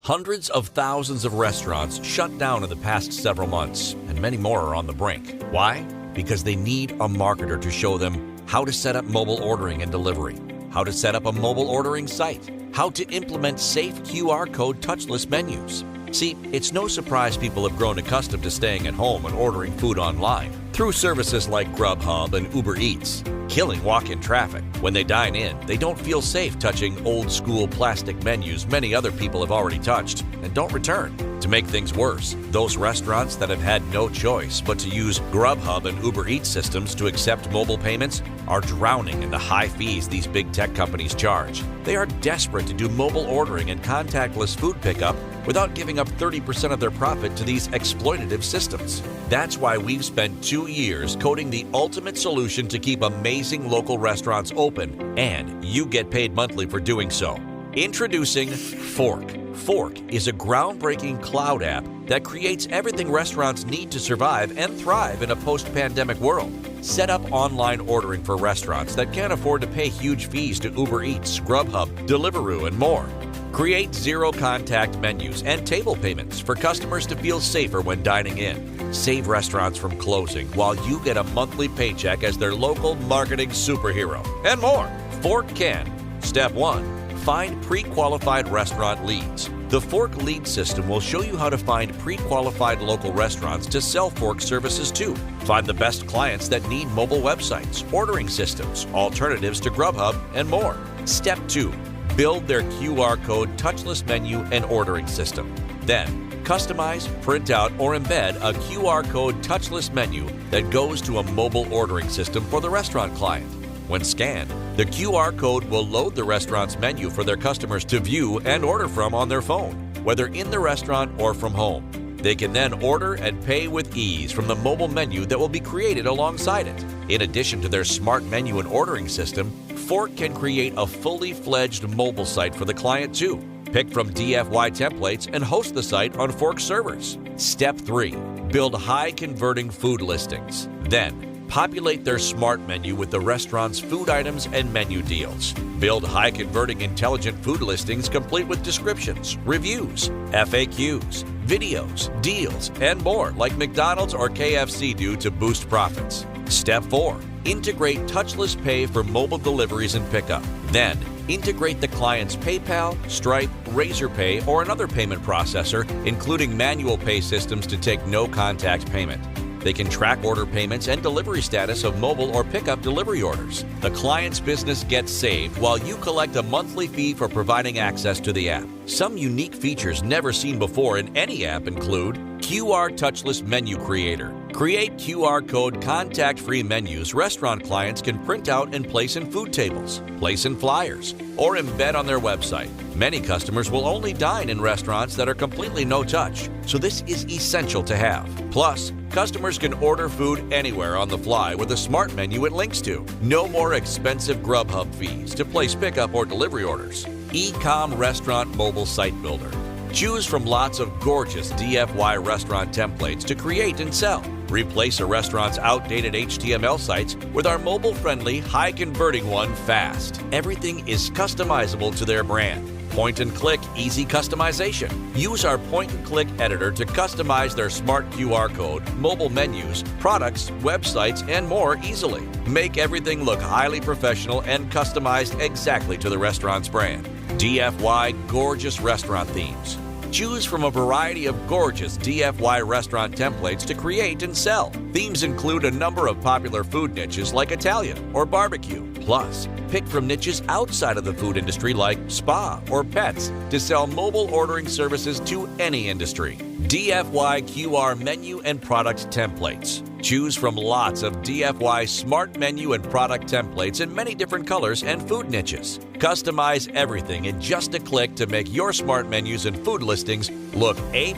Hundreds of thousands of restaurants shut down in the past several months, and many more are on the brink. Why? Because they need a marketer to show them how to set up mobile ordering and delivery, how to set up a mobile ordering site, how to implement safe QR code touchless menus. See, it's no surprise people have grown accustomed to staying at home and ordering food online through services like GrubHub and Uber Eats, killing walk-in traffic. When they dine in, they don't feel safe touching old-school plastic menus many other people have already touched and don't return. To make things worse, those restaurants that have had no choice but to use GrubHub and Uber Eats systems to accept mobile payments are drowning in the high fees these big tech companies charge. They are desperate to do mobile ordering and contactless food pickup without giving up 30% of their profit to these exploitative systems. That's why we've spent 2 years coding the ultimate solution to keep amazing local restaurants open, and you get paid monthly for doing so. Introducing Forrk. Forrk is a groundbreaking cloud app that creates everything restaurants need to survive and thrive in a post-pandemic world. Set up online ordering for restaurants that can't afford to pay huge fees to Uber Eats, GrubHub, Deliveroo, and more. Create zero-contact menus and table payments for customers to feel safer when dining in. Save restaurants from closing while you get a monthly paycheck as their local marketing superhero. And more. Forrk can. Step 1. Find pre-qualified restaurant leads. The Forrk lead system will show you how to find pre-qualified local restaurants to sell Forrk services to. Find the best clients that need mobile websites, ordering systems, alternatives to GrubHub, and more. Step 2. Build their QR code touchless menu and ordering system. Then, customize, print out, or embed a QR code touchless menu that goes to a mobile ordering system for the restaurant client. When scanned, the QR code will load the restaurant's menu for their customers to view and order from on their phone, whether in the restaurant or from home. They can then order and pay with ease from the mobile menu that will be created alongside it. In addition to their smart menu and ordering system, Forrk can create a fully fledged mobile site for the client too. Pick from DFY templates and host the site on Forrk servers. Step 3. Build high-converting food listings. Then, populate their smart menu with the restaurant's food items and menu deals. Build high-converting intelligent food listings complete with descriptions, reviews, FAQs, videos, deals, and more like McDonald's or KFC do to boost profits. Step 4. Integrate touchless pay for mobile deliveries and pickup. Then, integrate the client's PayPal, Stripe, Razorpay, or another payment processor, including manual pay systems to take no-contact payment. They can track order payments and delivery status of mobile or pickup delivery orders. The client's business gets saved while you collect a monthly fee for providing access to the app. Some unique features never seen before in any app include QR Touchless Menu Creator. Create QR code contact-free menus restaurant clients can print out and place in food tables, place in flyers, or embed on their website. Many customers will only dine in restaurants that are completely no-touch, so this is essential to have. Plus, customers can order food anywhere on the fly with a smart menu it links to. No more expensive GrubHub fees to place pickup or delivery orders. E-com Restaurant Mobile Site Builder. Choose from lots of gorgeous DFY restaurant templates to create and sell. Replace a restaurant's outdated HTML sites with our mobile-friendly, high-converting one fast. Everything is customizable to their brand. Point-and-click easy customization. Use our point-and-click editor to customize their smart QR code, mobile menus, products, websites, and more easily. Make everything look highly professional and customized exactly to the restaurant's brand. DFY Gorgeous Restaurant Themes. Choose from a variety of gorgeous DFY restaurant templates to create and sell. Themes include a number of popular food niches like Italian or barbecue. Plus, pick from niches outside of the food industry like spa or pets to sell mobile ordering services to any industry. DFY QR menu and product templates. Choose from lots of DFY smart menu and product templates in many different colors and food niches. Customize everything in just a click to make your smart menus and food listings look A+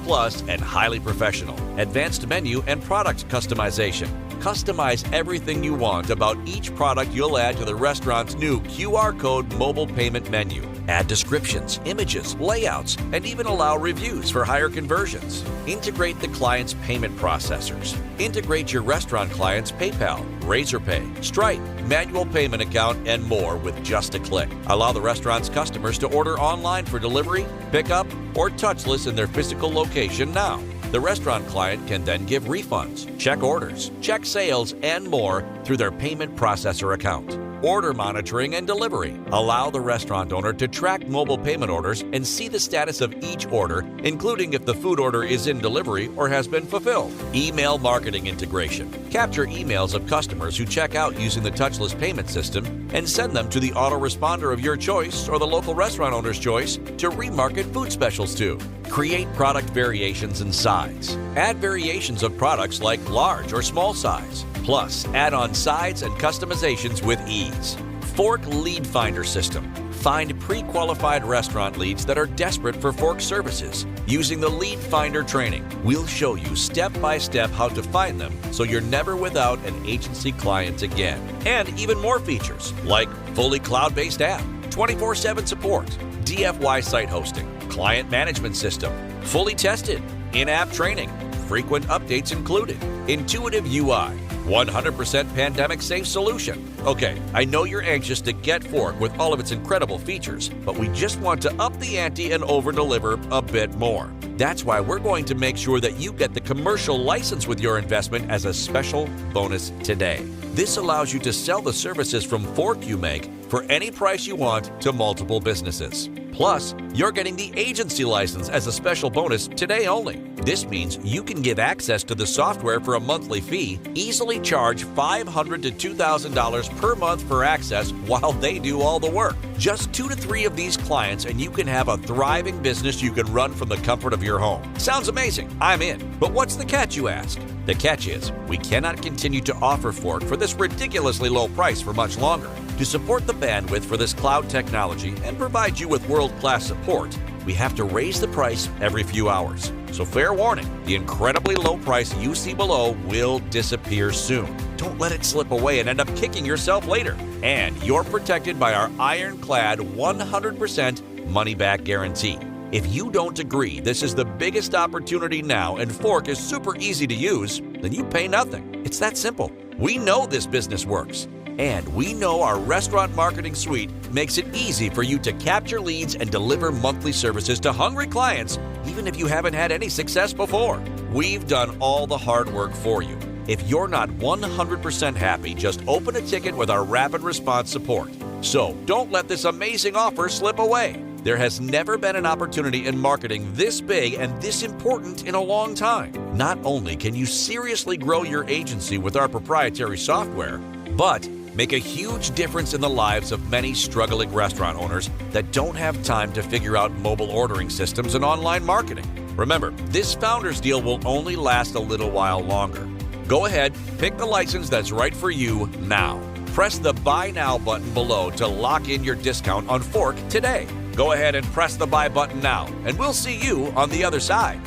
and highly professional. Advanced menu and product customization. Customize everything you want about each product you'll add to the restaurant's new QR code mobile payment menu. Add descriptions, images, layouts, and even allow reviews for higher conversions. Integrate the client's payment processors. Integrate your restaurant client's PayPal, Razorpay, Stripe, manual payment account, and more with just a click. Allow the restaurant's customers to order online for delivery, pickup, or touchless in their physical location now. The restaurant client can then give refunds, check orders, check sales, and more through their payment processor account. Order monitoring and delivery. Allow the restaurant owner to track mobile payment orders and see the status of each order, including if the food order is in delivery or has been fulfilled. Email marketing integration. Capture emails of customers who check out using the touchless payment system and send them to the autoresponder of your choice or the local restaurant owner's choice to remarket food specials to. Create product variations and size. Add variations of products like large or small size. Plus, add on sides and customizations with ease. Forrk Lead Finder System. Find pre-qualified restaurant leads that are desperate for Forrk services. Using the Lead Finder training, we'll show you step-by-step how to find them so you're never without an agency client again. And even more features like fully cloud-based app, 24/7 support, DFY site hosting, client management system, fully tested, in-app training, frequent updates included, intuitive UI, 100% pandemic-safe solution. Okay, I know you're anxious to get Forrk with all of its incredible features, but we just want to up the ante and over-deliver a bit more. That's why we're going to make sure that you get the commercial license with your investment as a special bonus today. This allows you to sell the services from Forrk you make for any price you want to multiple businesses. Plus, you're getting the agency license as a special bonus today only. This means you can give access to the software for a monthly fee, easily charge $500 to $2,000 per month for access while they do all the work. Just 2 to 3 of these clients and you can have a thriving business you can run from the comfort of your home. Sounds amazing. I'm in. But what's the catch, you ask? The catch is, we cannot continue to offer Forrk for this ridiculously low price for much longer. To support the bandwidth for this cloud technology and provide you with world-class support, we have to raise the price every few hours. So fair warning, the incredibly low price you see below will disappear soon. Don't let it slip away and end up kicking yourself later. And you're protected by our ironclad 100% money-back guarantee. If you don't agree this is the biggest opportunity now and Forrk is super easy to use, then you pay nothing. It's that simple. We know this business works. And we know our restaurant marketing suite makes it easy for you to capture leads and deliver monthly services to hungry clients, even if you haven't had any success before. We've done all the hard work for you. If you're not 100% happy, just open a ticket with our rapid response support. So don't let this amazing offer slip away. There has never been an opportunity in marketing this big and this important in a long time. Not only can you seriously grow your agency with our proprietary software, but make a huge difference in the lives of many struggling restaurant owners that don't have time to figure out mobile ordering systems and online marketing. Remember, this founder's deal will only last a little while longer. Go ahead, pick the license that's right for you now. Press the Buy Now button below to lock in your discount on Forrk today. Go ahead and press the buy button now, and we'll see you on the other side.